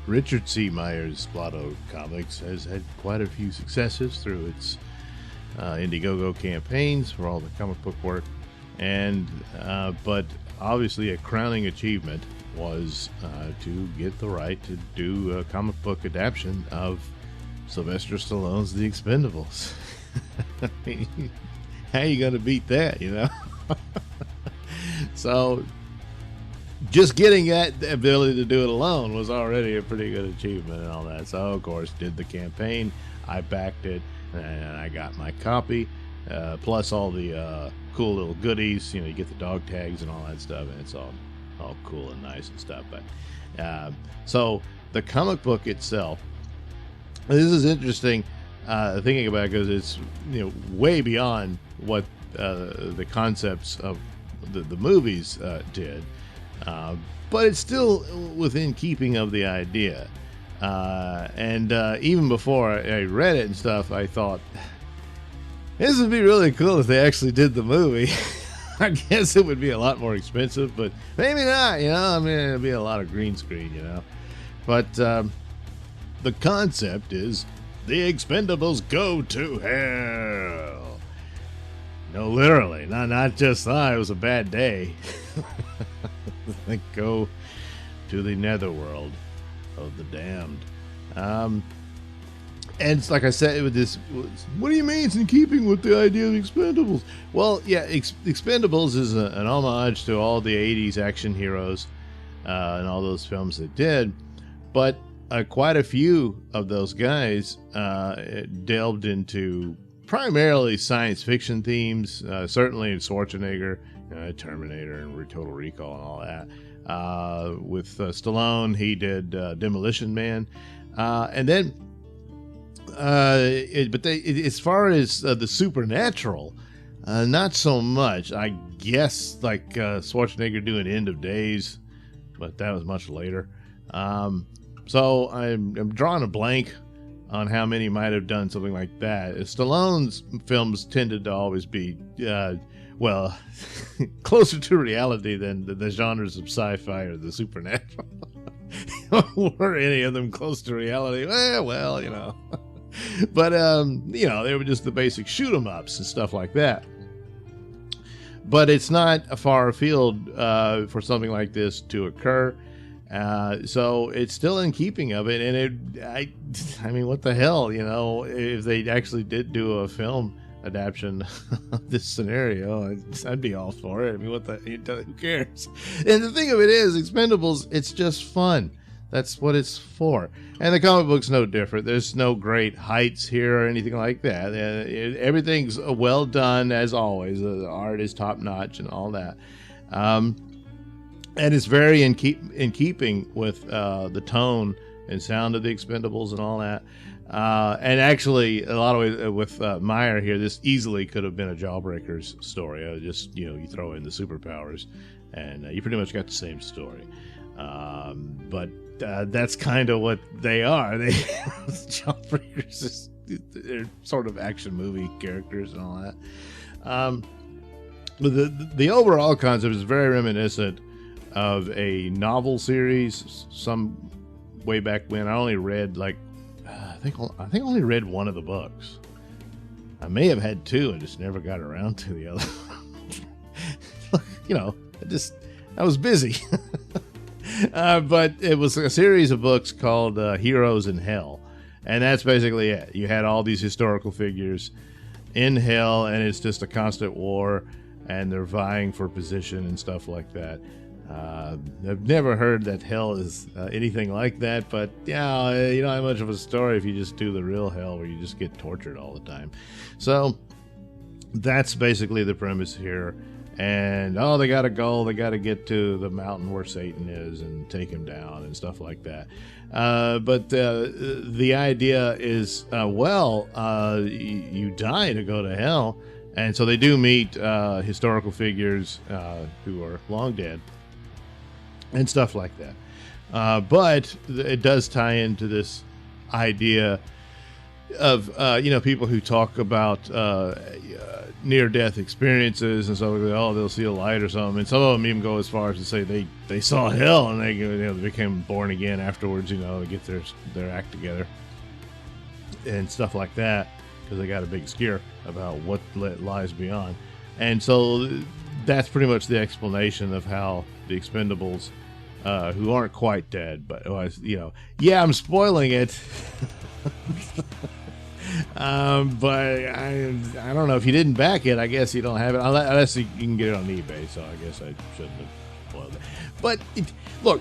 Richard C. Myers' Blotto Comics has had quite a few successes through its Indiegogo campaigns for all the comic book work, and but obviously a crowning achievement was to get the right to do a comic book adaptation of Sylvester Stallone's The Expendables. I mean, how you gonna beat that, you know? So just getting that ability to do it alone was already a pretty good achievement and all that. So of course did the campaign, I backed it, and I got my copy, plus all the cool little goodies. You know, you get the dog tags and all that stuff, and it's all cool and nice and stuff. But so the comic book itself, this is interesting thinking about it, because it's, you know, way beyond what the concepts of the movies did, but it's still within keeping of the idea. And even before I read it and stuff, I thought this would be really cool if they actually did the movie. I guess it would be a lot more expensive, but maybe not, you know. I mean, it'd be a lot of green screen, you know. But the concept is the Expendables go to hell. No, literally, not just, it was a bad day. They go to the netherworld of the damned. And it's like I said, with this, what do you mean it's in keeping with the idea of Expendables? Well, yeah, Expendables is an homage to all the 80s action heroes and all those films they did, but quite a few of those guys delved into primarily science fiction themes, certainly Schwarzenegger, Terminator and Total Recall and all that. With Stallone, he did Demolition Man. And then, as far as the supernatural, not so much. I guess like Schwarzenegger doing End of Days, but that was much later. So I'm drawing a blank on how many might have done something like that. Stallone's films tended to always be, well, closer to reality than the genres of sci-fi or the supernatural. Were any of them close to reality? Well, you know. But, you know, they were just the basic shoot 'em ups and stuff like that. But it's not a far afield for something like this to occur. So it's still in keeping of it. And I mean, what the hell, you know, if they actually did do a film adaptation of this scenario, I'd be all for it. I mean, who cares? And the thing of it is, Expendables, it's just fun. That's what it's for. And the comic book's no different. There's no great heights here or anything like that. Everything's well done, as always. The art is top notch and all that. And it's very in keeping with the tone and sound of the Expendables and all that. And actually, a lot of ways with Meyer here, this easily could have been a Jawbreakers story. Just, you know, you throw in the superpowers, and you pretty much got the same story. But that's kind of what they are. Jawbreakers, they're sort of action movie characters and all that. But the overall concept is very reminiscent of a novel series some way back when. I only read I think I only read one of the books. I may have had two and just never got around to the other. You know, I was busy. But it was a series of books called Heroes in Hell, and that's basically it. You had all these historical figures in hell, and it's just a constant war, and they're vying for position and stuff like that. I've never heard that hell is anything like that, but yeah, you don't have much of a story if you just do the real hell where you just get tortured all the time. So that's basically the premise here. And they got a goal. They got to get to the mountain where Satan is and take him down and stuff like that. But the idea is, you die to go to hell. And so they do meet historical figures who are long dead and stuff like that. But it does tie into this idea people who talk about near-death experiences and stuff like that. Oh, they'll see a light or something, and some of them even go as far as to say they saw hell and they became born again afterwards. To get their act together and stuff like that, because they got a big scare about what lies beyond. And so that's pretty much the explanation of how the Expendables, who aren't quite dead, but I'm spoiling it. But I don't know, if you didn't back it, I guess you don't have it unless you can get it on eBay. So I guess I shouldn't have spoiled it. But look,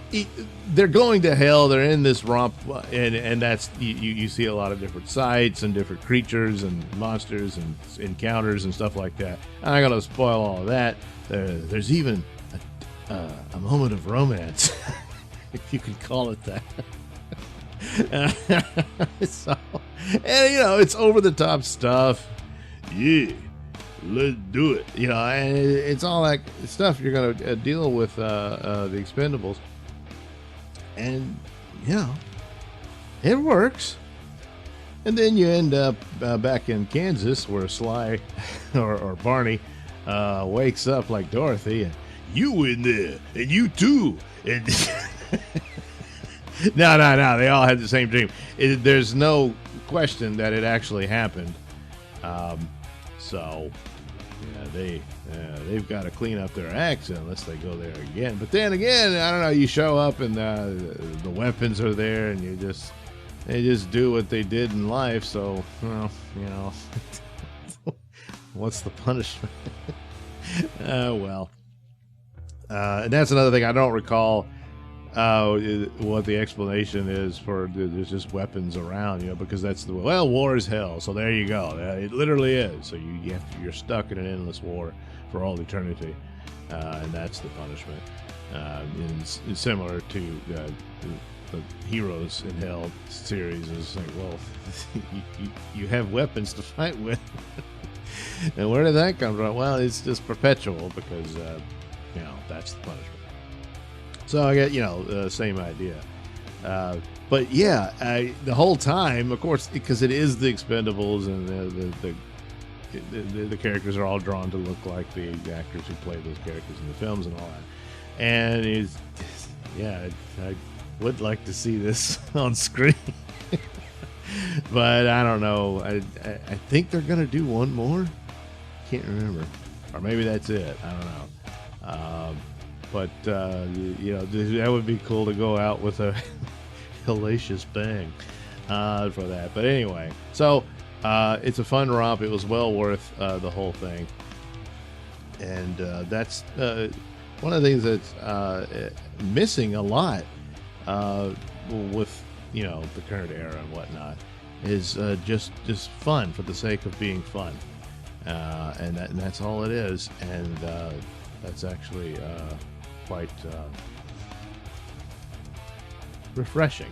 they're going to hell. They're in this romp, and that's you see a lot of different sights and different creatures and monsters and encounters and stuff like that. I'm not gonna spoil all of that. There's even a moment of romance, if you can call it that. So, and it's over the top stuff. Yeah, let's do it. And it's all that stuff you're gonna deal with the Expendables, and it works. And then you end up back in Kansas, where Sly or Barney wakes up like Dorothy, and you in there, and you too, and. No. They all had the same dream. There's no question that it actually happened. So they've got to clean up their acts unless they go there again. But then again, I don't know. You show up and the weapons are there, and they just do what they did in life. So what's the punishment? And that's another thing I don't recall. What the explanation is for there's just weapons around, because that's war is hell. So there you go. It literally is. So you're stuck in an endless war for all eternity, and that's the punishment. It's similar to the Heroes in Hell series. Is like, well, you have weapons to fight with, and where did that come from? Well, it's just perpetual because that's the punishment. So I get, same idea. But the whole time, of course, because it is the Expendables, and the characters are all drawn to look like the actors who play those characters in the films and all that. And I would like to see this on screen. But I don't know. I think they're going to do one more. Can't remember. Or maybe that's it. I don't know. But that would be cool to go out with a hellacious bang for that. But anyway, so it's a fun romp. It was well worth the whole thing. And that's one of the things that's missing a lot with the current era and whatnot is just fun for the sake of being fun, and that's all it is. And that's actually quite refreshing.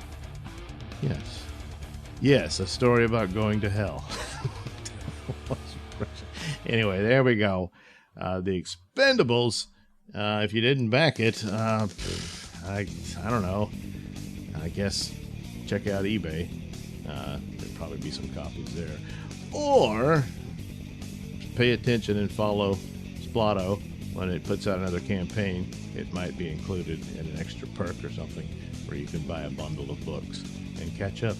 Yes, a story about going to hell. Anyway, there we go. The Expendables. If you didn't back it, I don't know. I guess check out eBay. There'll probably be some copies there. Or pay attention and follow Splato. When it puts out another campaign, it might be included in an extra perk or something where you can buy a bundle of books and catch up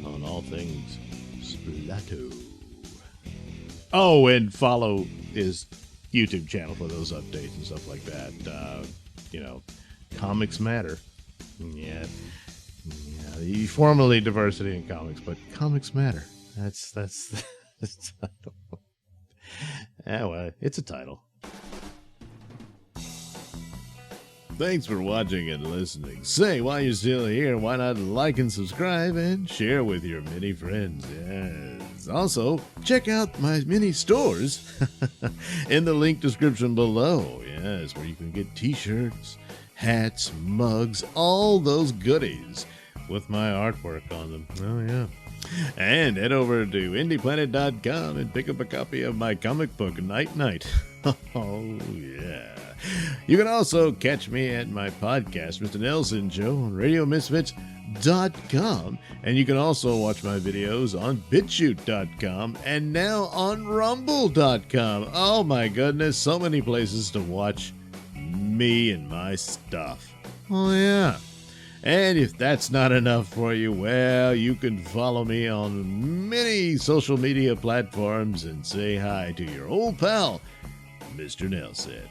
on all things Splato. Oh, and follow his YouTube channel for those updates and stuff like that. Comics matter. Yeah. Formerly diversity in comics, but comics matter. That's the title. Well, it's a title. Thanks for watching and listening. Say, while you're still here, why not like and subscribe and share with your many friends? Yes. Also, check out my mini stores in the link description below. Yes, where you can get t-shirts, hats, mugs, all those goodies with my artwork on them. Oh, yeah. And head over to indieplanet.com and pick up a copy of my comic book, Night Night. Oh, yeah. You can also catch me at my podcast, Mr. Nailsin Show, on Radio Misfits, And you can also watch my videos on BitChute.com and now on Rumble.com. Oh my goodness, so many places to watch me and my stuff. Oh yeah. And if that's not enough for you, well, you can follow me on many social media platforms and say hi to your old pal, Mr. Nailsin.